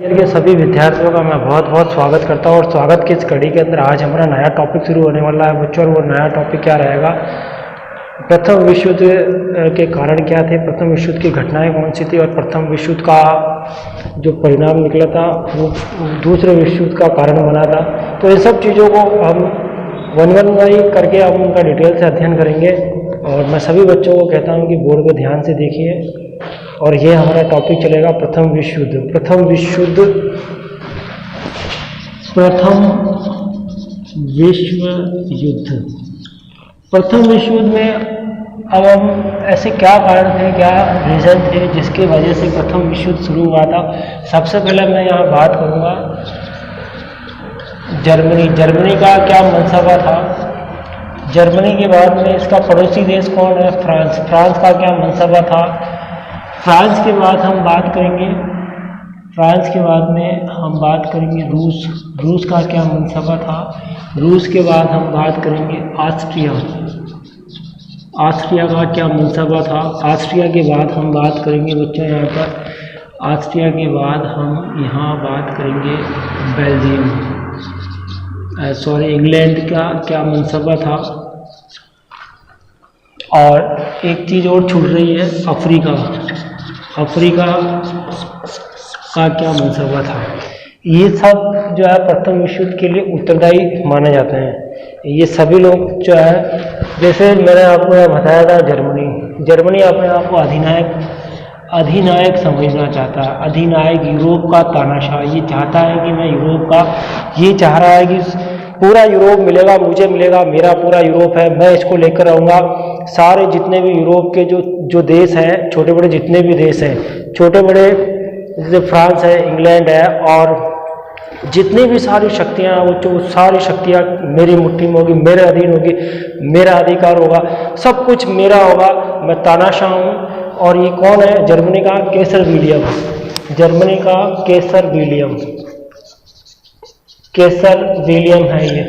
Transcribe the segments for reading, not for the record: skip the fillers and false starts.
के सभी विद्यार्थियों का मैं बहुत बहुत स्वागत करता हूं और स्वागत की इस कड़ी के अंदर आज हमारा नया टॉपिक शुरू होने वाला है बच्चों। और वो नया टॉपिक क्या रहेगा, प्रथम विश्व युद्ध के कारण क्या थे, प्रथम विश्व युद्ध की घटनाएं कौन सी थी और प्रथम विश्व युद्ध का जो परिणाम निकला था वो दूसरे विश्व युद्ध का कारण बना था। तो इन सब चीज़ों को हम वन बाई करके हम उनका डिटेल से अध्ययन करेंगे। और मैं सभी बच्चों को कहता हूँ कि बोर्ड पे ध्यान से देखिए। और ये हमारा टॉपिक चलेगा प्रथम विश्व युद्ध। प्रथम विश्व युद्ध प्रथम विश्व युद्ध में अब हम ऐसे क्या कारण थे, क्या रीज़न थे जिसकी वजह से प्रथम विश्व युद्ध शुरू हुआ था। सबसे पहले मैं यहाँ बात करूँगा जर्मनी का क्या मनसबा था। जर्मनी के बाद में इसका पड़ोसी देश कौन है, फ्रांस का क्या मनसबा था। फ्रांस के बाद हम बात करेंगे रूस का क्या मनसबा था। रूस के बाद हम बात करेंगे ऑस्ट्रिया का क्या मनसबा था। ऑस्ट्रिया के बाद हम बात करेंगे बच्चों यहाँ पर, ऑस्ट्रिया के बाद हम यहाँ बात करेंगे इंग्लैंड का क्या मनसबा था। और एक चीज़ और छूट रही है, अफ्रीका का क्या मनसबा था। ये सब जो है प्रथम विश्व युद्ध के लिए उत्तरदायी माने जाते हैं। ये सभी लोग जो है, जैसे मैंने आपको बताया था जर्मनी अपने आप को अधिनायक समझना चाहता है। अधिनायक यूरोप का तानाशाह, ये चाहता है कि मैं यूरोप का, ये चाह रहा है कि पूरा यूरोप मिलेगा, मुझे मिलेगा, मेरा पूरा यूरोप है, मैं इसको लेकर रहूँगा। सारे जितने भी यूरोप के जो देश हैं, छोटे बड़े जितने भी देश हैं, छोटे बड़े जैसे फ्रांस है, इंग्लैंड है, और जितनी भी सारी शक्तियाँ वो सारी शक्तियाँ मेरी मुट्ठी में होगी, मेरे अधीन होगी, मेरा अधिकार होगा, सब कुछ मेरा होगा, मैं तानाशाह हूँ। और ये कौन है, जर्मनी का केसर विलियम है। ये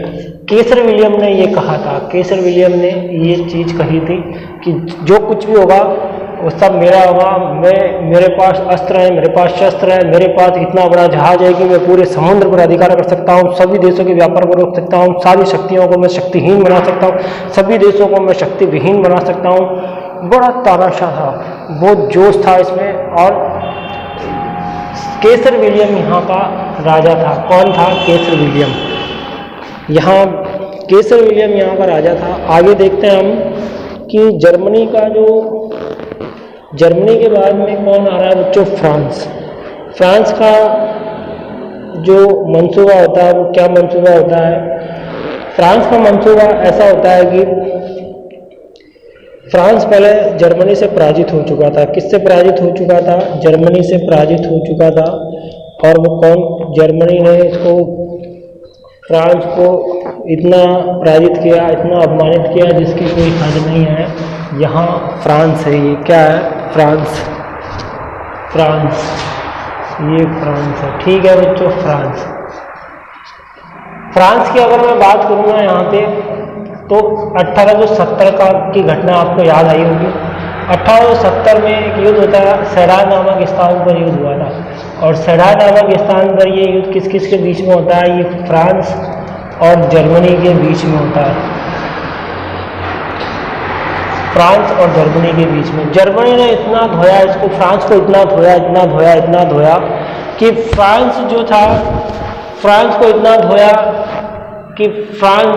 केसर विलियम ने ये कहा था, केसर विलियम ने ये चीज़ कही थी कि जो कुछ भी होगा वो सब मेरा होगा। मेरे पास अस्त्र है, मेरे पास शस्त्र है, मेरे पास इतना बड़ा जहाज है कि मैं पूरे समुद्र पर अधिकार कर सकता हूँ, सभी देशों के व्यापार को रोक सकता हूँ, सारी शक्तियों को मैं शक्तिहीन बना सकता हूँ, सभी देशों को मैं शक्तिविहीन बना सकता हूँ। बड़ा तानाशाह था, बहुत जोश था इसमें। और केसर विलियम यहाँ का राजा था। कौन था? केसर विलियम। केसर विलियम यहाँ का राजा था। आगे देखते हैं हम कि जर्मनी के बाद में कौन आ रहा है बच्चों, फ्रांस का जो मंसूबा होता है वो क्या मंसूबा होता है। फ्रांस का मंसूबा ऐसा होता है कि फ्रांस पहले जर्मनी से पराजित हो चुका था। किससे पराजित हो चुका था? जर्मनी से पराजित हो चुका था। और वो कौन? जर्मनी ने फ्रांस को इतना पराजित किया, इतना अपमानित किया जिसकी कोई हद नहीं है। यहाँ फ्रांस है, ये क्या है? फ्रांस, ये फ्रांस है। ठीक है बच्चों, फ्रांस की अगर मैं बात करूँगा यहाँ पे, तो 1870 की घटना आपको याद आई होगी। 1870 में एक युद्ध होता है, सेडान नामक स्थान पर युद्ध हुआ था। और सेडान नामक स्थान पर ये युद्ध किस किस के बीच में होता है? ये फ्रांस और जर्मनी के बीच में होता है। फ्रांस और जर्मनी के बीच में जर्मनी ने इतना धोया इसको, फ्रांस को इतना धोया कि फ्रांस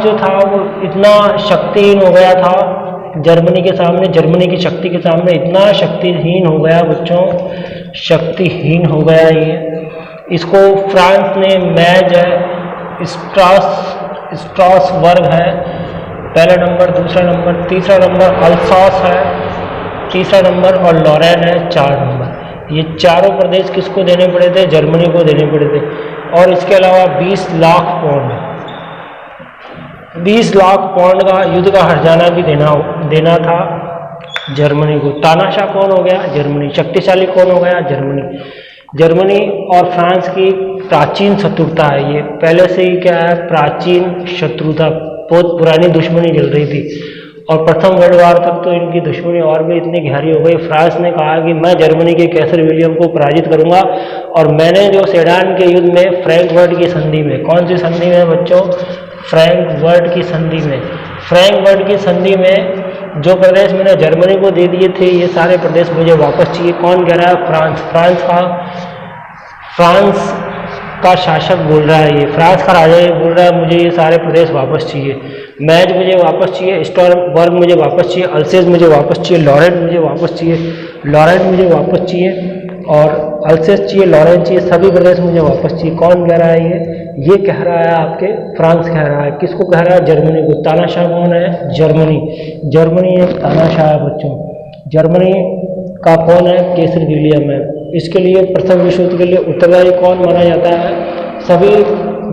जो था वो इतना शक्तिहीन हो गया था जर्मनी के सामने, जर्मनी की शक्ति के सामने इतना शक्तिहीन हो गया बच्चों, शक्तिहीन हो गया ये। इसको फ्रांस ने मैज है, स्ट्रासबर्ग है पहला नंबर, दूसरा नंबर, तीसरा नंबर अल्सास है, तीसरा नंबर, और लॉरेन है 4 नंबर। ये चारों प्रदेश किसको देने पड़े थे? जर्मनी को देने पड़े थे। और इसके अलावा 20 लाख पाउंड का युद्ध का हर्जाना भी देना था जर्मनी को। तानाशाह कौन हो गया? जर्मनी। शक्तिशाली कौन हो गया? जर्मनी और फ्रांस की प्राचीन शत्रुता है। ये पहले से ही क्या है? प्राचीन शत्रुता, बहुत पुरानी दुश्मनी चल रही थी। और प्रथम वर्ल्ड वॉर तक तो इनकी दुश्मनी और भी इतनी गहरी हो गई। फ्रांस ने कहा कि मैं जर्मनी के कैसर विलियम को पराजित करूंगा, और मैंने जो सेडान के युद्ध में फ्रैंकफर्ट की संधि में, कौन सी संधि में बच्चों? फ्रैंकफर्ट की संधि में। फ्रैंकफर्ट की संधि में जो प्रदेश मैंने जर्मनी को दे दिए थे, ये सारे प्रदेश मुझे वापस चाहिए। कौन कह रहा है? फ्रांस का शासक बोल रहा है, ये फ्रांस का राजा ये बोल रहा है मुझे ये सारे प्रदेश वापस चाहिए। मैज मुझे वापस चाहिए, स्टॉर्मबर्ग मुझे वापस चाहिए, अल्सेज मुझे वापस चाहिए, लॉरेंट मुझे वापस चाहिए, लॉरेंट मुझे वापस चाहिए, और अल्सेज चाहिए, लॉरेंट चाहिए, सभी प्रदेश मुझे वापस चाहिए। कौन कह रहा है? ये कह रहा है आपके फ्रांस कह रहा है। किसको कह रहा है? जर्मनी को। तानाशाह कौन है? जर्मनी। जर्मनी एक तानाशाह है बच्चों। जर्मनी का कौन है? कैसर विलियम है। इसके लिए प्रथम विश्व युद्ध के लिए उत्तरदायी कौन माना जाता है? सभी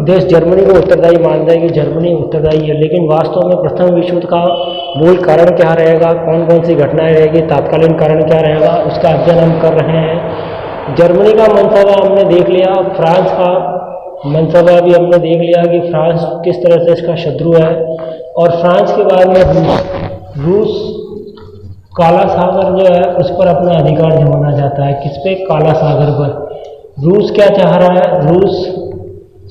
देश जर्मनी को उत्तरदायी मानते हैं कि जर्मनी उत्तरदायी है, लेकिन वास्तव में प्रथम विश्व युद्ध का मूल कारण क्या रहेगा, कौन कौन सी घटनाएं रहेगी, तात्कालीन कारण क्या रहेगा, उसका अध्ययन हम कर रहे हैं। जर्मनी का मनसबा हमने देख लिया, फ्रांस का मनसबा भी हमने देख लिया कि फ्रांस किस तरह से इसका शत्रु है। और फ्रांस के बाद में रूस काला सागर जो है उस पर अपना अधिकार जमाना चाहता है। किस पे? काला सागर पर। रूस क्या चाह रहा है? रूस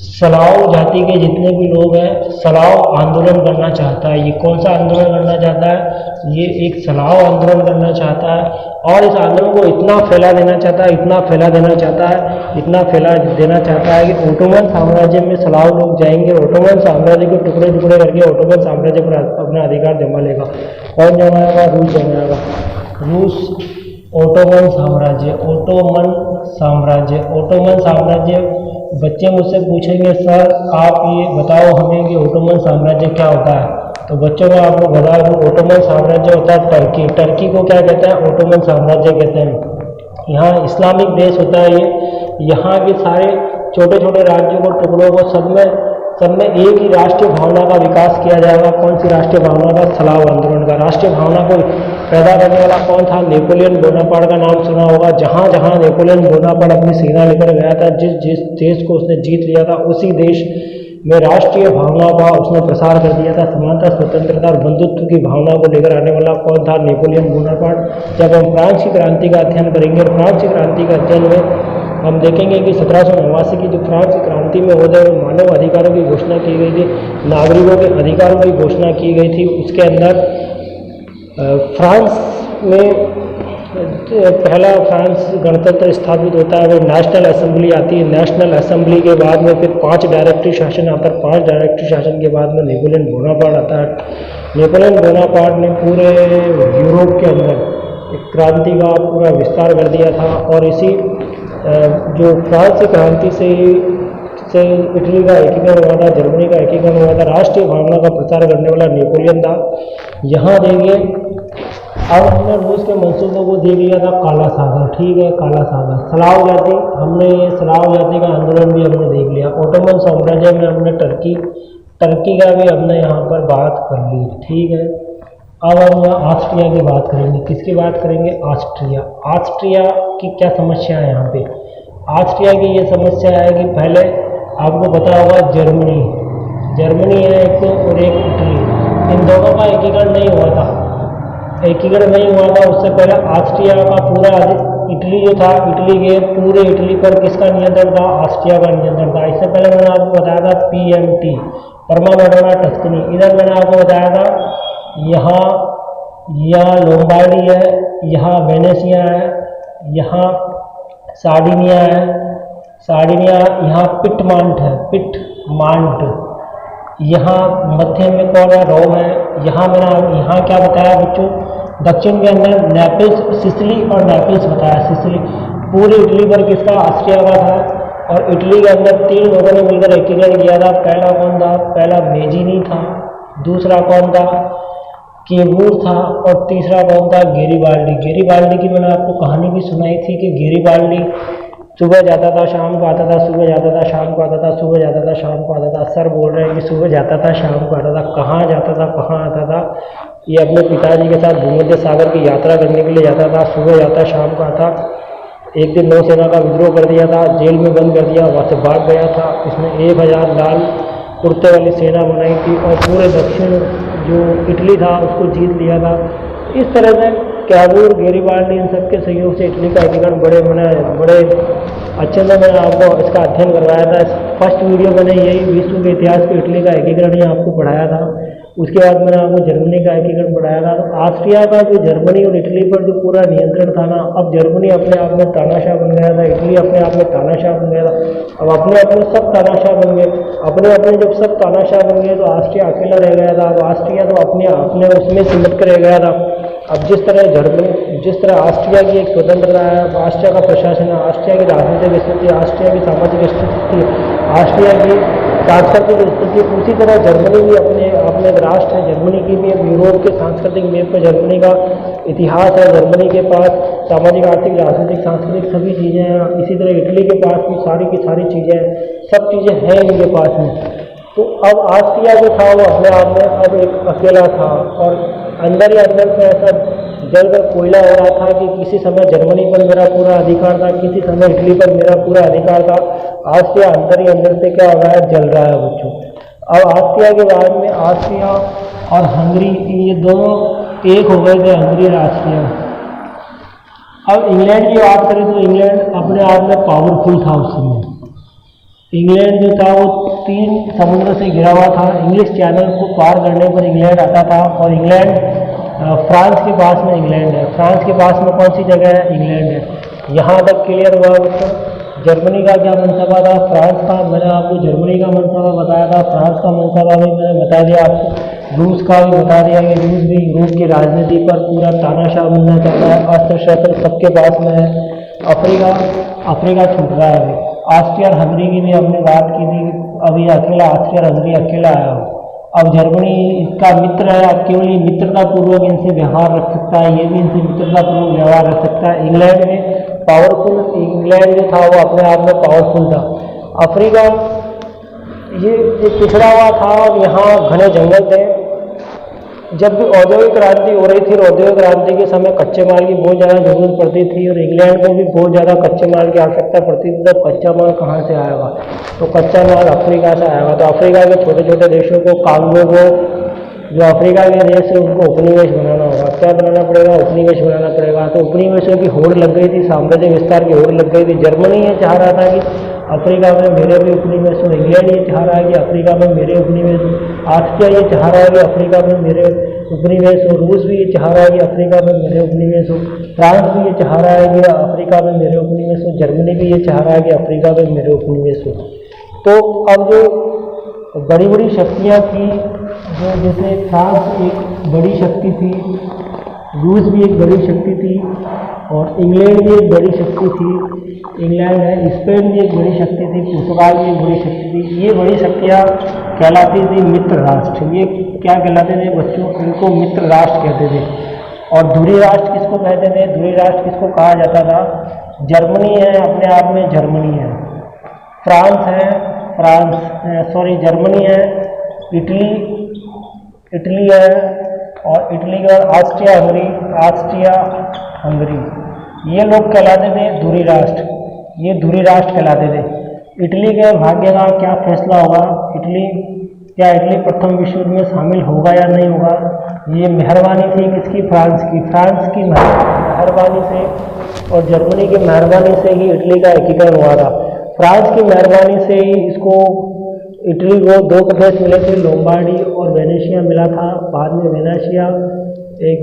सलाव जाति के जितने भी लोग हैं, सलाव आंदोलन करना चाहता है। ये कौन सा आंदोलन करना चाहता है? ये एक सलाव आंदोलन करना चाहता है, और इस आंदोलन को इतना फैला देना चाहता है, इतना फैला देना चाहता है, इतना फैला देना चाहता है कि ओटोमन साम्राज्य में सलाव लोग जाएंगे, ओटोमन साम्राज्य को टुकड़े टुकड़े करके ओटोमन साम्राज्य पर अपना अधिकार जमा लेगा। कौन जमाएगा? रूस जमाएगा। रूस ओटोमन साम्राज्य, ओटोमन साम्राज्य, ओटोमन साम्राज्य। बच्चे मुझसे पूछेंगे सर आप ये बताओ हमें कि ओटोमन साम्राज्य क्या होता है, तो बच्चों को आपको बता दूं ओटोमन साम्राज्य होता है टर्की। टर्की को क्या कहते हैं? ओटोमन साम्राज्य कहते हैं। यहाँ इस्लामिक देश होता है ये। यहाँ के सारे छोटे छोटे राज्यों को, टुकड़ों को, सब में एक ही राष्ट्रीय भावना का विकास किया जाएगा। कौन सी राष्ट्रीय भावना का? सलाव आंदोलन का। राष्ट्रीय भावना को पैदा करने वाला कौन था? नेपोलियन बोनापार्ट का नाम सुना होगा। जहाँ जहाँ नेपोलियन बोनापार्ट अपनी सेना लेकर गया था, जिस जिस देश को उसने जीत लिया था, उसी देश में राष्ट्रीय भावना का उसने प्रसार कर दिया था। समानता, स्वतंत्रता और बंधुत्व की भावना को लेकर आने वाला कौन था? Napoleon Bonaparte. जब हम फ्रांस की क्रांति का अध्ययन करेंगे, और फ्रांस की क्रांति के अध्ययन में हम देखेंगे कि 1789 की जो फ्रांस की क्रांति में होते हुए मानव अधिकारों की घोषणा की गई थी, नागरिकों के अधिकारों की घोषणा की गई थी, उसके अंदर फ्रांस में पहला फ्रांस गणतंत्र स्थापित होता है, वो नेशनल असेंबली आती है। नेशनल असेंबली के बाद में फिर 5 डायरेक्टरी शासन आता है। 5 डायरेक्टरी शासन के बाद में नेपोलियन बोनापार्ट आता है। नेपोलियन बोनापार्ट ने पूरे यूरोप के अंदर एक क्रांति का पूरा विस्तार कर दिया था, और इसी जो फ्रांस की क्रांति से इटली का एकीकरण हुआ था, जर्मनी का एकीकरण हुआ था। राष्ट्रीय भावना का प्रचार करने वाला नेपोलियन था। यहाँ देखिए अब हमने रूस के मंसूबों को देख लिया था। काला सागर, ठीक है, काला सागर। सलाव जाति, हमने ये सलाव जाति का आंदोलन भी हमने देख लिया। ओटोमन साम्राज्य में हमने टर्की का भी हमने यहाँ पर बात कर ली, ठीक है। अब हम यहाँ ऑस्ट्रिया की बात करेंगे। किसकी बात करेंगे? ऑस्ट्रिया। ऑस्ट्रिया की क्या समस्या है यहाँ पे? ऑस्ट्रिया की ये समस्या है कि पहले आपको पता होगा जर्मनी है एक तो, और एक इटली, इन दोनों का एकीकरण नहीं हुआ था। उससे पहले ऑस्ट्रिया का पूरा इटली जो था, इटली के पूरे इटली पर किसका नियंत्रण था? ऑस्ट्रिया का नियंत्रण था। इससे पहले मैंने आपको बताया था PMT, परमा मेडोना टस्कनी। इधर मैंने आपको बताया था यहाँ लोम्बार्डी है, यहाँ वेनेसिया है, यहाँ सार्डिनिया है, यहाँ पिटमांट है, यहाँ मध्य में कौन है? रोम है। यहाँ क्या बताया बच्चों? दक्षिण के अंदर नेपल्स, सिसिली और नेपल्स बताया। सिसिली पूरी इटली पर किसका? ऑस्ट्रिया का था। और इटली के अंदर 3 लोगों ने मिलकर एकीकरण किया था। पहला कौन था? पहला मेजिनी था, दूसरा कौन था? केबूर था, और तीसरा कौन था? गेरिबाल्डी की मैंने आपको कहानी भी सुनाई थी कि गेरिबाल्डी सुबह जाता था, शाम को आता था, सुबह जाता था, शाम को आता था, सुबह जाता था, शाम को आता था। सर बोल रहे हैं कि सुबह जाता था, शाम को आता था। कहाँ जाता था, कहाँ आता था? ये अपने पिताजी के साथ भूमध्य सागर की यात्रा करने के लिए जाता था। सुबह जाता, शाम को आता। एक दिन नौसेना का विद्रोह कर दिया था, जेल में बंद कर दिया, वहाँ से भाग गया था। इसने 1000 लाल कुर्ते वाली सेना बनाई थी, और पूरे दक्षिण जो इटली था उसको जीत लिया था। इस तरह से कैमूर, गैरिबाल्डी इन सब के सहयोग से इटली का एकीकरण बड़े अच्छे से मैंने आपको इसका अध्ययन करवाया था। फर्स्ट वीडियो मैंने यही विश्व के इतिहास में इटली का एकीकरण ही आपको पढ़ाया था। उसके बाद मैंने आपको जर्मनी का एकीकरण पढ़ाया था। तो ऑस्ट्रिया का जो जर्मनी और इटली पर जो पूरा नियंत्रण था ना, अब जर्मनी अपने आप में तानाशाह बन गया था, इटली अपने आप में तानाशाह बन गया था। अब अपने अपने सब तानाशाह बन गए। अपने अपने जब सब तानाशाह बन गए तो ऑस्ट्रिया अकेला रह गया था। अब ऑस्ट्रिया तो अपने उसमें सिमट कर रह गया था। अब जिस तरह ऑस्ट्रिया की एक स्वतंत्रता है, ऑस्ट्रिया का प्रशासन है, ऑस्ट्रिया की राजनीतिक स्थिति, ऑस्ट्रिया की सामाजिक स्थिति, ऑस्ट्रिया की सांस्कृतिक स्थिति, उसी तरह जर्मनी भी अपने एक राष्ट्र है। जर्मनी की भी एक यूरोप के सांस्कृतिक मैप पर जर्मनी का इतिहास है। जर्मनी के पास सामाजिक, आर्थिक, राजनीतिक, सांस्कृतिक सभी चीज़ें हैं। इसी तरह इटली के पास भी सारी की सारी चीज़ें, सब चीज़ें हैं इनके पास में। तो अब ऑस्ट्रिया जो था वो अपने आप में अब एक अकेला था और अंदर ही अंदर से ऐसा जलकर कोयला हो रहा था कि किसी समय जर्मनी पर मेरा पूरा अधिकार था, किसी समय इटली पर मेरा पूरा अधिकार था। ऑस्ट्रिया अंदर ही अंदर से क्या हो रहा है, जल रहा है बच्चों। अब ऑस्ट्रिया के बाद में ऑस्ट्रिया और हंगरी, ये दोनों एक हो गए थे, हंगरी और ऑस्ट्रिया। अब इंग्लैंड की बात करें तो इंग्लैंड अपने आप में पावरफुल था उस समय। इंग्लैंड जो था वो 3 समुद्र से घिरा हुआ था। इंग्लिश चैनल को पार करने पर इंग्लैंड आता था और इंग्लैंड फ्रांस के पास में इंग्लैंड है। फ्रांस के पास में कौन सी जगह है, इंग्लैंड है। यहाँ तक क्लियर हुआ बच्चों। जर्मनी का क्या मनसबा था, फ्रांस का मैंने आपको जर्मनी का मनसबा बताया था, फ्रांस का मनसबा भी मैंने बता दिया आपको, रूस का भी बता दिया कि रूस भी यूरोप की राजनीति पर पूरा तानाशाह बनना चाहता है, अस्त्र शस्त्र सबके पास में है। अफ्रीका छूट रहा है। ऑस्ट्रिया और हंगरी की भी हमने बात की थी, अभी अकेला ऑस्ट्रिया और हंगरी अकेला आया हो। अब जर्मनी इसका मित्र है, अब केवल ये मित्रतापूर्वक इनसे व्यवहार रख सकता है, ये भी इनसे मित्रतापूर्वक व्यवहार रख सकता है। इंग्लैंड में पावरफुल, इंग्लैंड जो था वो अपने आप में पावरफुल था। अफ्रीका ये पिछड़ा हुआ था और यहाँ घने जंगल थे। जब भी औद्योगिक क्रांति हो रही थी, औद्योगिक क्रांति के समय कच्चे माल की बहुत ज़्यादा जरूरत पड़ती थी और इंग्लैंड को भी बहुत ज़्यादा कच्चे माल की आवश्यकता पड़ती थी। तब कच्चा माल कहाँ से आएगा, तो कच्चा माल अफ्रीका से आएगा। तो अफ्रीका के छोटे छोटे देशों को, कांगो को, जो अफ्रीका के देश है, उनको उपनिवेश बनाना होगा। क्या बनाना पड़ेगा, उपनिवेश बनाना पड़ेगा। तो उपनिवेशों की होड़ लग गई थी, साम्राज्य विस्तार की होड़ लग गई थी। जर्मनी ये चाह रहा था कि अफ्रीका में मेरे भी उपनिवेश हो, इंग्लैंड ये चाह रहा है कि अफ्रीका में मेरे उपनिवेश हो, ऑस्ट्रिया ये चाह रहा है कि अफ्रीका में मेरे उपनिवेश हो, रूस भी ये चाह रहा है कि अफ्रीका में मेरे उपनिवेश हो, फ्रांस भी ये चाह रहा है कि अफ्रीका में मेरे उपनिवेश हो, जर्मनी भी ये चाह रहा है कि अफ्रीका में मेरे उपनिवेश हो। तो अब जो बड़ी बड़ी शक्तियाँ थी, जो जैसे फ्रांस एक बड़ी शक्ति थी, रूस भी एक बड़ी शक्ति थी और इंग्लैंड भी एक बड़ी शक्ति थी। इंग्लैंड है, स्पेन भी एक बड़ी शक्ति थी, पुर्तगाल भी एक बड़ी शक्ति थी। ये बड़ी शक्तियाँ कहलाती थी मित्र राष्ट्र। ये क्या कहलाते थे बच्चों, इनको मित्र राष्ट्र कहते थे। और धुरी राष्ट्र किसको कहते थे, धुरी राष्ट्र किसको कहा जाता था, जर्मनी है, अपने आप में जर्मनी है, फ्रांस है, जर्मनी है, इटली है और इटली के बाद ऑस्ट्रिया हंगरी, ये लोग कहलाते थे धुरी राष्ट्र। ये धुरी राष्ट्र कहलाते थे। इटली के भाग्य का क्या फैसला होगा, इटली प्रथम विश्व युद्ध में शामिल होगा या नहीं होगा, ये मेहरबानी थी किसकी, फ्रांस की मेहरबानी से और जर्मनी की मेहरबानी से ही इटली का एकीकरण हुआ था। फ्रांस की मेहरबानी से ही इटली को 2 प्रदेश मिले थे, लोम्बार्डी और वेनेशिया मिला था। बाद में वेनेशिया एक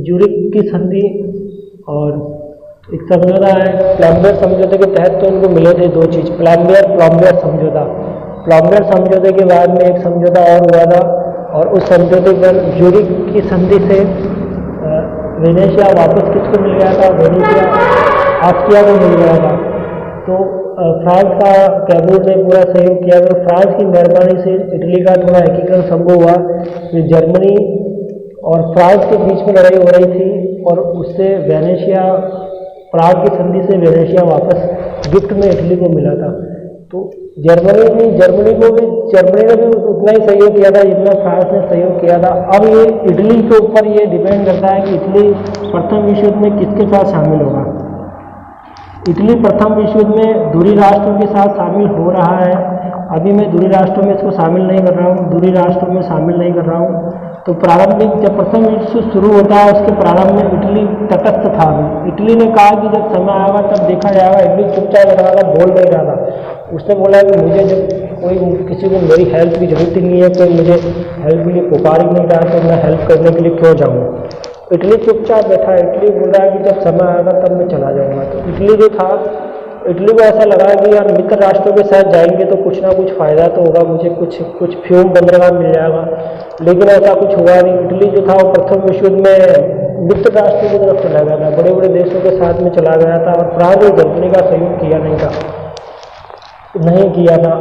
ज्यूरिख की संधि और एक समझौता है, प्लम्बियर समझौते के तहत तो उनको मिले थे 2 चीज़, प्लम्बियर समझौता। प्लम्बियर समझौते के बाद में एक समझौता और हुआ था और उस समझौते पर ज्यूरिख की संधि से वेनेशिया वापस किसको मिल गया था, वेनेशिया ऑस्ट्रिया को मिल गया था। तो फ्रांस का कैमूर ने पूरा सहयोग किया। तो फ्रांस की मेहरबानी से इटली का थोड़ा एकीकरण संभव हुआ। तो जर्मनी और फ्रांस के बीच में लड़ाई हो रही थी और उससे वेनेशिया, प्राग की संधि से वेनेशिया वापस गिफ्ट में इटली को मिला था। तो जर्मनी ने भी उतना ही सहयोग किया था जितना फ्रांस ने सहयोग किया था। अब ये इटली के ऊपर ये डिपेंड करता है कि इटली प्रथम विश्व युद्ध में किसके साथ शामिल होगा। इटली प्रथम विश्व युद्ध में धुरी राष्ट्रों के साथ शामिल हो रहा है। अभी मैं धुरी राष्ट्रों में इसको शामिल नहीं कर रहा हूँ, तो प्रारंभिक जब प्रथम विश्व शुरू होता है उसके प्रारंभ में इटली तटस्थ था। इटली ने कहा कि जब समय आएगा तब देखा जाएगा। इटली चुपचाप बैठा था, बोल नहीं रहा था। उसने बोला कि मुझे जब कोई किसी को मेरी हेल्प की जरूरत ही नहीं है, कोई मुझे हेल्प के लिए पुकार ही नहीं रहा है, तो मैं हेल्प करने के लिए क्यों जाऊँ। इटली चुपचाप बैठा है। इटली बोल रहा है कि जब समय आएगा तब मैं चला जाऊँगा। तो इटली जो था, इटली को ऐसा लगा कि यार मित्र राष्ट्रों के साथ जाएंगे तो कुछ ना कुछ फ़ायदा तो होगा, मुझे कुछ फ्यूम बंदरगाह मिल जाएगा। लेकिन ऐसा कुछ हुआ नहीं। इटली जो था वो प्रथम विश्व युद्ध में मित्र राष्ट्रों की तरफ चला गया था, बड़े बड़े देशों के साथ में चला गया था, और फ्रांस और जर्मनी का सहयोग किया नहीं था।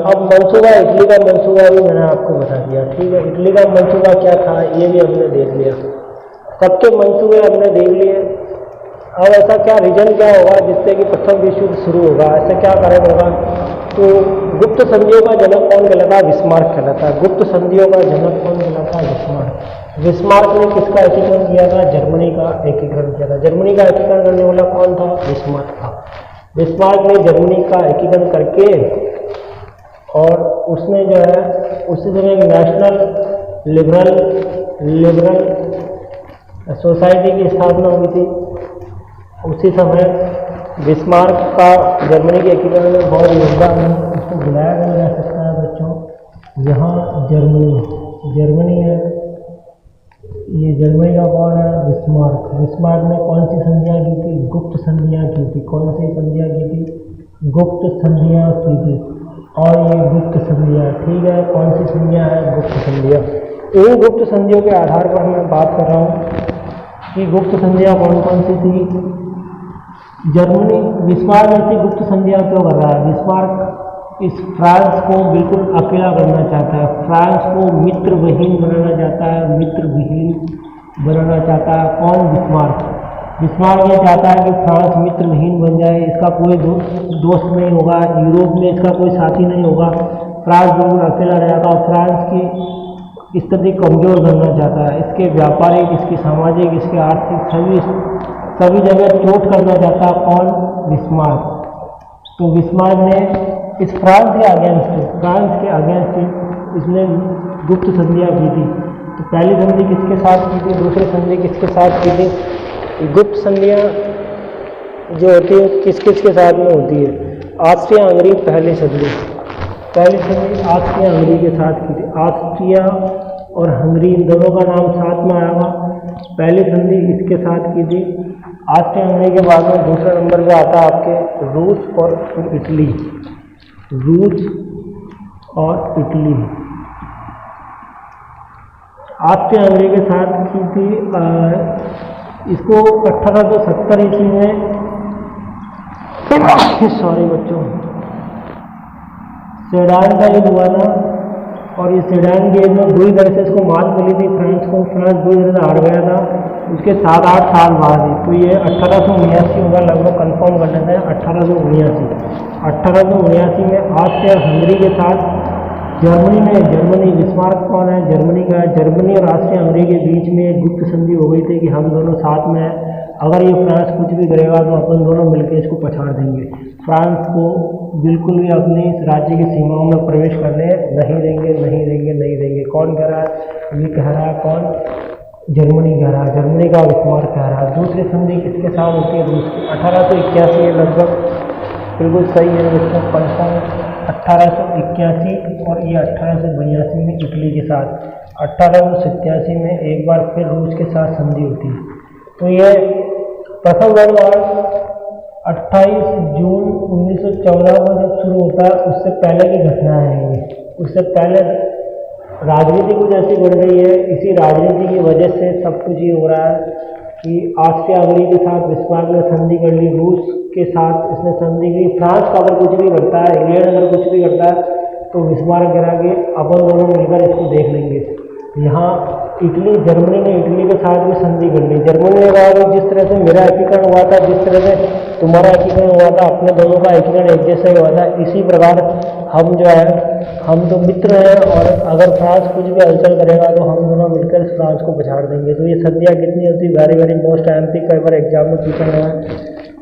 अब मंसूबा, इटली का मंसूबा भी मैंने आपको बता दिया, ठीक है। इटली का मंसूबा क्या था ये भी हमने देख लिया, सबके मंसूबे हमने देख लिए। अब ऐसा क्या रीजन क्या होगा जिससे कि प्रथम विश्व युद्ध शुरू होगा, ऐसा क्या कारण होगा। तो गुप्त संधियों का जनक कौन कहलाता है, बिस्मार्क कहलाता है। गुप्त संधियों का जनक कौन कहलाता है, बिस्मार्क। बिस्मार्क ने किसका एकीकरण किया था, जर्मनी का एकीकरण किया था। जर्मनी का एकीकरण करने वाला कौन था, बिस्मार्क था। बिस्मार्क ने जर्मनी का एकीकरण करके और उसने जो है उसी समय एक नेशनल लिबरल सोसाइटी की स्थापना हुई थी। उसी समय बिस्मार्क का जर्मनी के एकीकरण में बहुत योगदान है। इसको बुलाया नहीं जा सकता है बच्चों। यहाँ जर्मनी है, ये जर्मनी का कौन है, बिस्मार्क। बिस्मार्क ने कौन सी संधियाँ की थी, गुप्त संधियाँ की थी। कौन सी संधियाँ की थी, गुप्त संधियाँ की थी। और ये गुप्त संधियाँ, ठीक है, कौन सी संधियाँ हैं, गुप्त संधियाँ। इन गुप्त संधियों के आधार पर मैं बात कर रहा हूँ कि गुप्त संधियाँ कौन कौन सी थी। बिस्मार्क ऐसी गुप्त संधियाँ क्यों कर रहा है, बिस्मार्क इस फ्रांस को बिल्कुल अकेला करना चाहता है, फ्रांस को मित्रविहीन बनाना चाहता है, कौन, बिस्मार्क ये चाहता है कि फ्रांस मित्रविहीन बन जाए, इसका कोई दोस्त नहीं होगा, यूरोप में इसका कोई साथी नहीं होगा, फ्रांस बिल्कुल अकेला रहेगा। और फ्रांस की स्थिति कमज़ोर करना चाहता है, इसके व्यापारिक, इसकी सामाजिक, इसके आर्थिक सभी जगह चोट करना चाहता है, कौन, बिस्मार्क। तो बिस्मार्क ने इस फ्रांस के अगेंस्ट इसने गुप्त संधियाँ की थी। तो पहली संधि किसके साथ की थी, दूसरी संधि किसके साथ की थी। गुप्त संधियाँ जो होती है किस किस के साथ में होती है, ऑस्ट्रिया हंगरी पहली संधि ऑस्ट्रिया हंगरी के साथ की थी। ऑस्ट्रिया और हंगरी इन दोनों का नाम साथ में आएगा। पहली संधि इसके साथ की थी। ऑस्ट्रिया हंगरी के बाद में दूसरे नंबर पे आता है आपके रूस और इटली। ऑस्ट्रिया हंगरी के साथ की थी। इसको 1870 ईस्वी में सॉरी बच्चों, सेडान का युद्ध हुआ था। और ये सेडान के युद्ध में बुरी तरह से इसको मात मिली थी फ्रांस को, फ्रांस बुरी तरह से हार गया था। उसके 7-8 साल बाद ही, तो ये 1879 होगा, लगभग कंफर्म कर लेते हैं 1879 में ऑस्ट्रिया हंगरी के साथ जर्मनी, बिस्मार्क कौन है, जर्मनी का है। जर्मनी और ऑस्ट्रिया हंगरी के बीच में एक गुप्त संधि हो गई थी कि हम दोनों साथ में हैं, अगर ये फ्रांस कुछ भी करेगा तो अपन दोनों मिलकर इसको पछाड़ देंगे। फ्रांस को बिल्कुल भी अपनी राज्य की सीमाओं में प्रवेश करने नहीं देंगे। कौन कह रहा है, ये कह रहा है कौन, जर्मनी कह रहा है, जर्मनी का बिस्मार्क कह रहा है। दूसरी संधि किसके साथ होती है, रूस की। 1881 लगभग बिल्कुल सही है बच्चों, कंफर्म 1881, और ये 1882 में इटली के साथ। 1887 में एक बार फिर रूस के साथ संधि होती है। तो ये प्रथम वर्ल्ड वॉर 28 जून 1914 को जब शुरू होता है, उससे पहले की घटना है ये। उससे पहले राजनीति कुछ ऐसी बढ़ गई है, इसी राजनीति की वजह से सब कुछ ये हो रहा है कि ऑस्ट्रिया हंगरी के साथ बिस्मार्क ने संधि कर ली, रूस के साथ इसने संधि की। फ्रांस का अगर कुछ भी करता है, इंग्लैंड अगर कुछ भी करता है, तो बिस्मार्क कह रहा कि अपन दोनों मिलकर इसको देख लेंगे। यहाँ जर्मनी ने इटली के साथ भी संधि कर ली। जर्मनी ने कहा कि जिस तरह से मेरा एकीकरण हुआ था, जिस तरह से तुम्हारा एकीकरण हुआ था, अपने दोनों का एकीकरण एक जैसा ही हुआ था, इसी प्रकार हम जो है, हम तो मित्र हैं, और अगर फ्रांस कुछ भी हलचल करेगा तो हम दोनों मिलकर इस फ्रांस को पछाड़ देंगे। तो ये संधियाँ कितनी होती है, वेरी मोस्ट एमपी कई बार एग्जाम में पूछा गया है।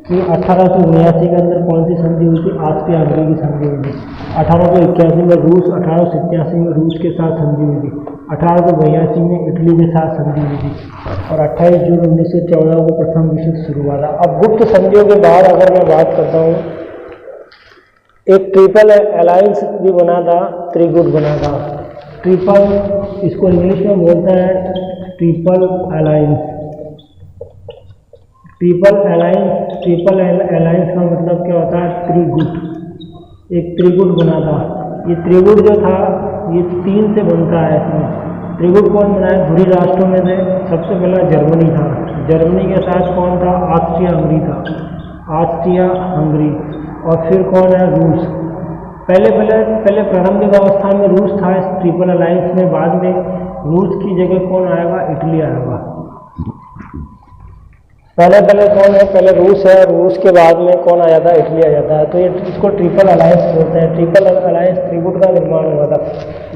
कि 1879 के अंदर कौन सी संधि हुई थी? ऑस्ट्रिया हंगरी की संधि हुई थी। 1881 में रूस, 1887 में रूस के साथ संधि हुई थी, 1882 में इटली के साथ संधि हुई थी और 28 जून 1914 को प्रथम विश्व शुरू हुआ था। अब गुप्त संधियों के बाद अगर मैं बात करता हूँ, एक ट्रिपल अलायंस भी बना था, त्रिगुट बना था। ट्रिपल, इसको इंग्लिश में बोलते हैं ट्रिपल अलायंस। ट्रिपल अलायंस का मतलब क्या होता है? त्रिगुट। एक त्रिगुट बना था। ये त्रिगुट जो था ये 3 से बनता है। इसमें त्रिगुट कौन बनाया? धुरी राष्ट्रों में से सबसे पहला जर्मनी था। जर्मनी के साथ कौन था? ऑस्ट्रिया हंगरी था, ऑस्ट्रिया हंगरी। और फिर कौन है? रूस। पहले प्रारंभिक अवस्था में रूस था इस ट्रिपल अलायंस में। बाद में रूस की जगह कौन आएगा? इटली आएगा। पहले कौन है? पहले रूस है, रूस के बाद में कौन आ जाता है? इटली आ जाता है। तो ये इसको ट्रिपल अलायंस बोलते हैं। ट्रिपल अलायंस त्रिगुट का निर्माण हुआ था।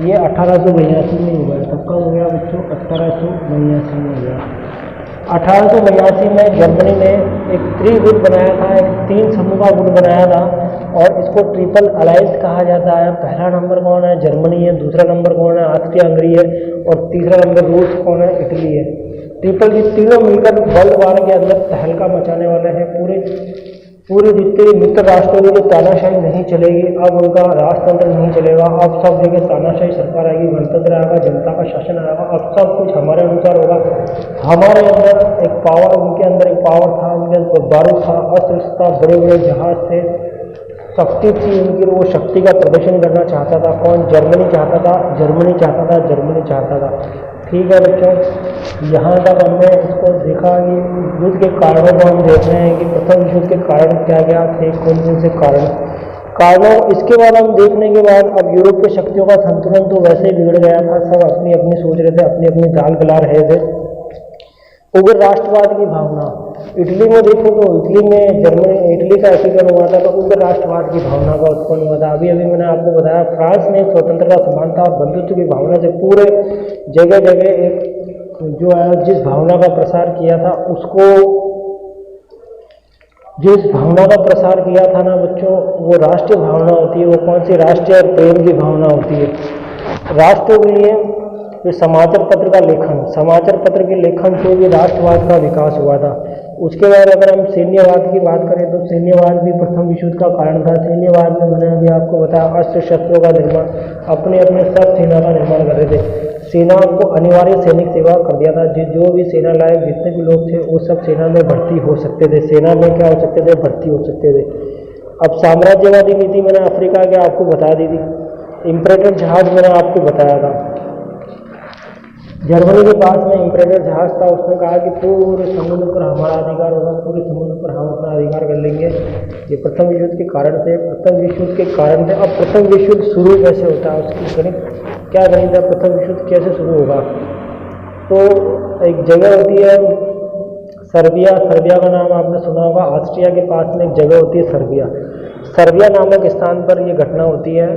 ये 1882 में हुआ है। तब कब हो गया बच्चों? 1882 में हो गया। 1882 में जर्मनी ने एक त्रिगुट बनाया था, एक 3 समूह का गुट बनाया था और इसको ट्रिपल अलायंस कहा जाता है। पहला नंबर कौन है? जर्मनी है, दूसरा नंबर कौन है? ऑस्ट्रिया हंगरी है और तीसरा नंबर रूस कौन है? इटली है। ट्रिपल की तीनों मिलकर वर्ल्ड वार के अंदर तहलका मचाने वाले हैं। पूरे जितने मित्र राष्ट्रों की जो तानाशाही नहीं चलेगी, अब उनका राजतंत्र नहीं चलेगा। अब सब जगह तानाशाही सरकार आएगी, गणतंत्र आएगा, जनता का शासन आएगा। अब सब कुछ हमारे अनुसार होगा। हमारे अंदर एक पावर, उनके अंदर एक पावर था, उनके अंदर बारूद था, अस्त्र था, बड़े बड़े जहाज थे, शक्ति थी उनकी। वो शक्ति का प्रदर्शन करना चाहता था। कौन? जर्मनी चाहता था, जर्मनी चाहता था, जर्मनी चाहता था। ठीक है बच्चों, यहाँ तक हमने इसको देखा कि युद्ध के कारणों को हम देख रहे हैं कि प्रथम विश्व के कारण क्या क्या थे, कौन से कारणों। इसके बाद हम देखने के बाद अब यूरोपीय शक्तियों का संतुलन तो वैसे ही बिगड़ गया था। सब अपनी अपनी सोच रहे थे, अपनी अपनी दाल गला रहे थे। उग्र राष्ट्रवाद की भावना, इटली में देखो तो इटली का एकीकरण हुआ था तो उग्र राष्ट्रवाद की भावना का उत्पन्न हुआ था। अभी मैंने आपको बताया फ्रांस में स्वतंत्रता, समानता और बंधुत्व की भावना से पूरे जगह जगह एक जो है जिस भावना का प्रसार किया था जिस भावना का प्रसार किया था ना बच्चों, वो राष्ट्रीय भावना होती है। वो कौन सी? राष्ट्रीय और प्रेम की भावना होती है। राष्ट्र के लिए जो समाचार पत्र का लेखन, समाचार पत्र के लेखन से भी राष्ट्रवाद का विकास हुआ था। उसके बाद अगर हम सैन्यवाद की बात करें तो सैन्यवाद भी प्रथम विश्व युद्ध का कारण था। सैन्यवाद में मैंने अभी आपको बताया अस्त्र शस्त्रों का निर्माण, अपने सब सेना का निर्माण कर रहे थे। सेना को अनिवार्य सैनिक सेवा कर दिया था। जो भी सेना लायक जितने भी लोग थे वो सब सेना में भर्ती हो सकते थे। सेना में क्या हो सकते थे? भर्ती हो सकते थे। अब साम्राज्यवादी नीति मैंने अफ्रीका के आपको बता दी थी। इम्परेटर जहाज मैंने आपको बताया था। जर्मनी के पास में इम्परेटर जहाज था। उसने कहा कि पूरे समुद्र पर हमारा अधिकार होगा, पूरे समुद्र पर हम अपना अधिकार कर लेंगे। ये प्रथम विश्व युद्ध के कारण थे। अब प्रथम विश्व युद्ध शुरू कैसे होता है, उसकी गणित क्या गणित है? प्रथम विश्व युद्ध कैसे शुरू होगा? तो एक जगह होती है सर्बिया का नाम आपने सुना होगा। ऑस्ट्रिया के पास में एक जगह होती है सर्बिया नामक स्थान पर ये घटना होती है।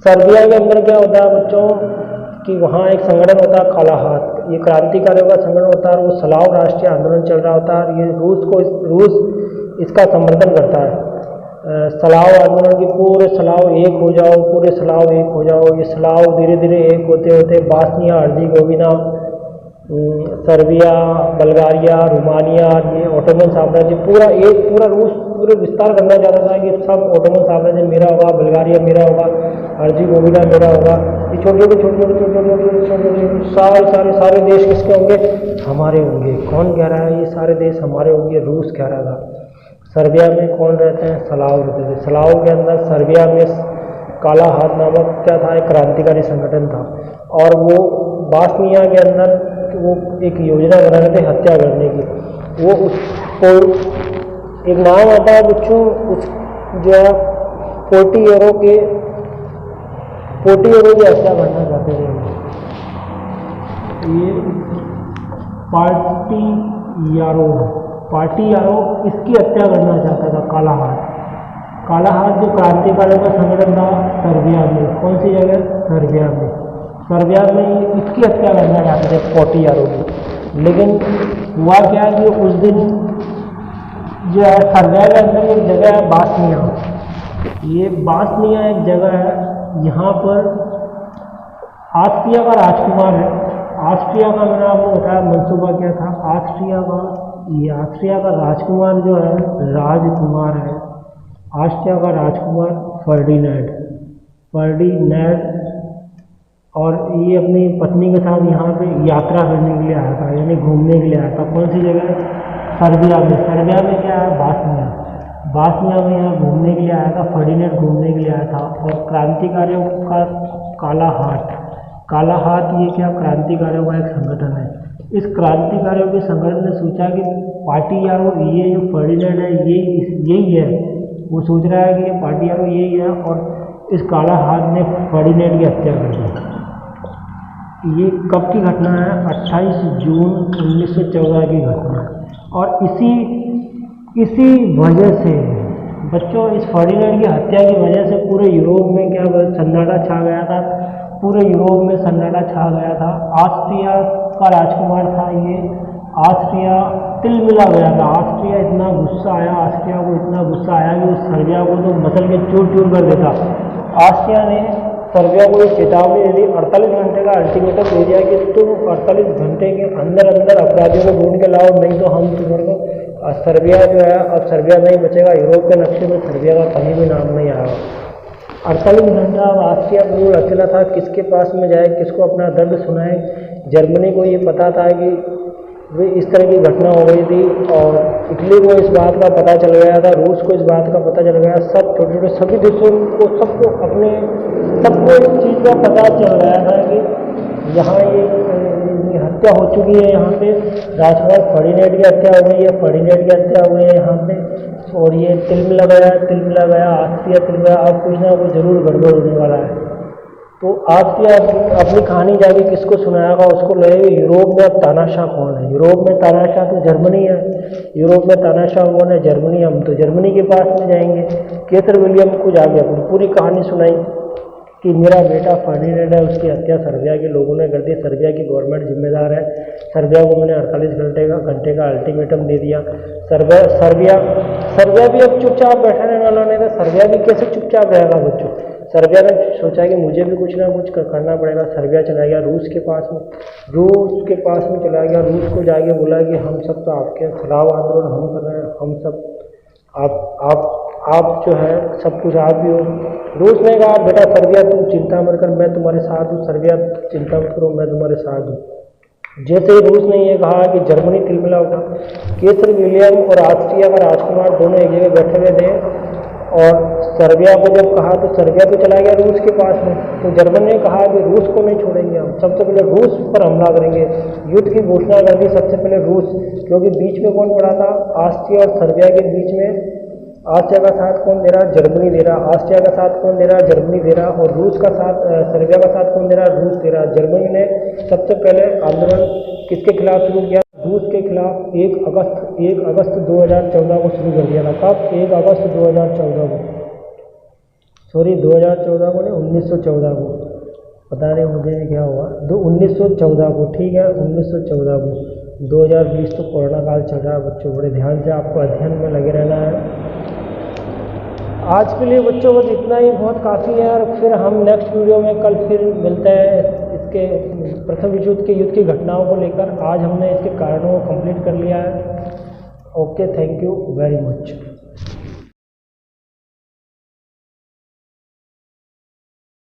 सर्बिया के अंदर क्या होता है बच्चों कि वहाँ एक संगठन होता है काला हाथ। ये क्रांतिकारियों का संगठन होता है और वो सलाव राष्ट्रीय आंदोलन चल रहा होता है और ये रूस इसका समर्थन करता है। सलाव आंदोलन की पूरे सलाव एक हो जाओ, पूरे सलाव एक हो जाओ। ये सलाव धीरे धीरे एक होते होते Bosnia Herzegovina, Serbia, Bulgaria, Romania, ये ऑटोमन साम्राज्य पूरा रूस पूरे विस्तार करना चाहता था कि सब ऑटोमन साम्राज्य मेरा होगा, बल्गारिया मेरा होगा, हर्जेगोविना मेरा होगा। ये छोटे सारे देश किसके होंगे? हमारे होंगे। कौन कह रहा है ये सारे देश हमारे होंगे? रूस कह रहा था। सर्बिया में कौन रहते हैं? सलाव रहते थे। सलाव के अंदर सर्बिया में काला हाथ नामक क्या था? एक क्रांतिकारी संगठन था और वो बास्निया के अंदर वो एक योजना बना रहे थे हत्या करने की। वो उसको एक नाम आता है बच्चों, उस जो है 40 यूरो की हत्या करना चाहते थे। ये पार्टी यारो इसकी हत्या करना चाहता था काला हाथ जो क्रांतिकारियों का संगठन था सर्बिया में। कौन सी जगह? सर्बिया में इसकी हत्या करना चाहते थे 40 यारों की। लेकिन हुआ क्या कि उस दिन जो है सर्बिया के अंदर एक जगह है बास्निया। ये बास्निया एक जगह है, यहाँ पर ऑस्ट्रिया का राजकुमार है। ऑस्ट्रिया का मैंने आपको बताया मंसूबा क्या था। ऑस्ट्रिया का राजकुमार जो है राजकुमार है, ऑस्ट्रिया का राजकुमार फर्डिनेंड। और ये अपनी पत्नी के साथ यहाँ पे यात्रा करने के लिए आया था, यानी घूमने के लिए आया था। कौन सी जगह? सर्बिया में। सर्बिया में क्या है? बास्निया में यहाँ घूमने के लिए आया था। फर्डिनेंड घूमने के लिए आया था। और क्रांतिकारियों का काला हाथ ये क्या? क्रांतिकारियों का एक संगठन है। इस क्रांतिकारियों के संगठन ने सोचा कि पार्टी यारो ये जो फर्डिनेंड है यही है। वो सोच रहा है कि ये पार्टी यारो यही है, और इस काला हाथ ने फर्डिनेंड की हत्या कर दी। ये कब की घटना है? 28 जून 1914 की घटना। और इसी वजह से बच्चों, इस फर्डिनेंड की हत्या की वजह से पूरे यूरोप में क्या सन्नाटा छा गया था। पूरे यूरोप में सन्नाटा छा गया था। ऑस्ट्रिया का राजकुमार था ये। ऑस्ट्रिया तिलमिला गया था। ऑस्ट्रिया को इतना गुस्सा आया कि उस सर्बिया को तो मसल के चूर चूर कर देता। ऑस्ट्रिया ने सर्बिया को एक चेतावनी दे दी, 48 घंटे का अल्टीमेटम दे दिया कि तुम 48 घंटे के अंदर अपराधियों को ढूंढ के लाओ, नहीं तो हम तुम्हारे को सर्बिया जो है, अब सर्बिया नहीं बचेगा। यूरोप के नक्शे में सर्बिया का कहीं भी नाम नहीं आएगा। 48 घंटा अब ऑस्ट्रिया बिल्कुल अकेला था, किसके पास में जाए, किसको अपना दर्द सुनाए। जर्मनी को ये पता था कि वे इस तरह की घटना हो गई थी, और इटली को इस बात का पता चल गया था, रूस को इस बात का पता चल गया। सब छोटे छोटे सभी देशों को सबको इस चीज़ का पता चल गया था कि यहाँ ये हत्या हो चुकी है। यहाँ पे राजकुमार फर्डिनेंड की हत्या हो गई है, यहाँ पे। और ये तिलमिला गया ऑस्ट्रिया तिलमिला। अब कुछ ना कुछ जरूर गड़बड़ होने वाला है। तो ऑस्ट्रिया अपनी कहानी जाके किसको सुनाएगा? उसको लगेगा यूरोप में अब तानाशाह कौन है। यूरोप में तानाशाह तो जर्मनी है। यूरोप में तानाशाह कौन है? जर्मनी। हम तो जर्मनी के पास में जाएंगे। केसर विलियम को जाके अपनी पूरी कहानी सुनाई कि मेरा बेटा फर्डिनेंड है, उसकी हत्या सर्बिया के लोगों ने कर दी, सर्बिया की गवर्नमेंट जिम्मेदार है। सर्बिया को मैंने 48 घंटे का अल्टीमेटम दे दिया। सर्बिया भी अब चुपचाप बैठा रहने वाला नहीं था। सर्बिया भी कैसे चुपचाप रहेगा बच्चों? सर्बिया ने सोचा कि मुझे भी कुछ ना कुछ करना पड़ेगा। सर्बिया चला गया रूस के पास में चला गया। रूस को जाके बोला कि हम सब तो आपके खिलाफ आंदोलन हम कर रहे हैं, हम सब आप जो है सब कुछ आप भी हो। रूस ने कहा बेटा सर्बिया तुम चिंता मत कर, मैं तुम्हारे साथ हूँ। सर्बिया चिंता मत करो, मैं तुम्हारे साथ हूँ। जैसे ही रूस ने ये कहा कि जर्मनी तिलमिला उठा। केसर विलियम और ऑस्ट्रिया का राजकुमार दोनों एक जगह बैठे हुए थे, और सर्बिया को जब कहा तो सर्बिया तो चला गया रूस के पास में। तो जर्मनी ने कहा कि रूस को नहीं छोड़ेंगे, हम सबसे पहले रूस पर हमला करेंगे। युद्ध की घोषणा कर दी सबसे पहले रूस, क्योंकि बीच में कौन पड़ा था? ऑस्ट्रिया और सर्बिया के बीच में। ऑस्ट्रिया का साथ कौन दे रहा? जर्मनी दे रहा। ऑस्ट्रिया का साथ कौन दे रहा? जर्मनी दे रहा। और रूस का साथ, सर्बिया का साथ कौन दे रहा? रूस दे रहा। जर्मनी ने सबसे पहले आंदोलन किसके खिलाफ शुरू किया? रूस के खिलाफ 1 अगस्त 2014 को शुरू कर दिया था। कब? 1 अगस्त 2014 को, सॉरी 2014 को नहीं, 1914 को। पता नहीं मुझे क्या हुआ, 1914 को, ठीक है 1914 को। 2020 तो कोरोना काल चल रहा है बच्चों, बड़े ध्यान से आपको अध्ययन में लगे रहना है। आज के लिए बच्चों बस इतना ही बहुत काफ़ी है, और फिर हम नेक्स्ट वीडियो में कल फिर मिलते हैं इसके प्रथम विश्व युद्ध के युद्ध की घटनाओं को लेकर। आज हमने इसके कारणों को कंप्लीट कर लिया है। Okay, thank you very much.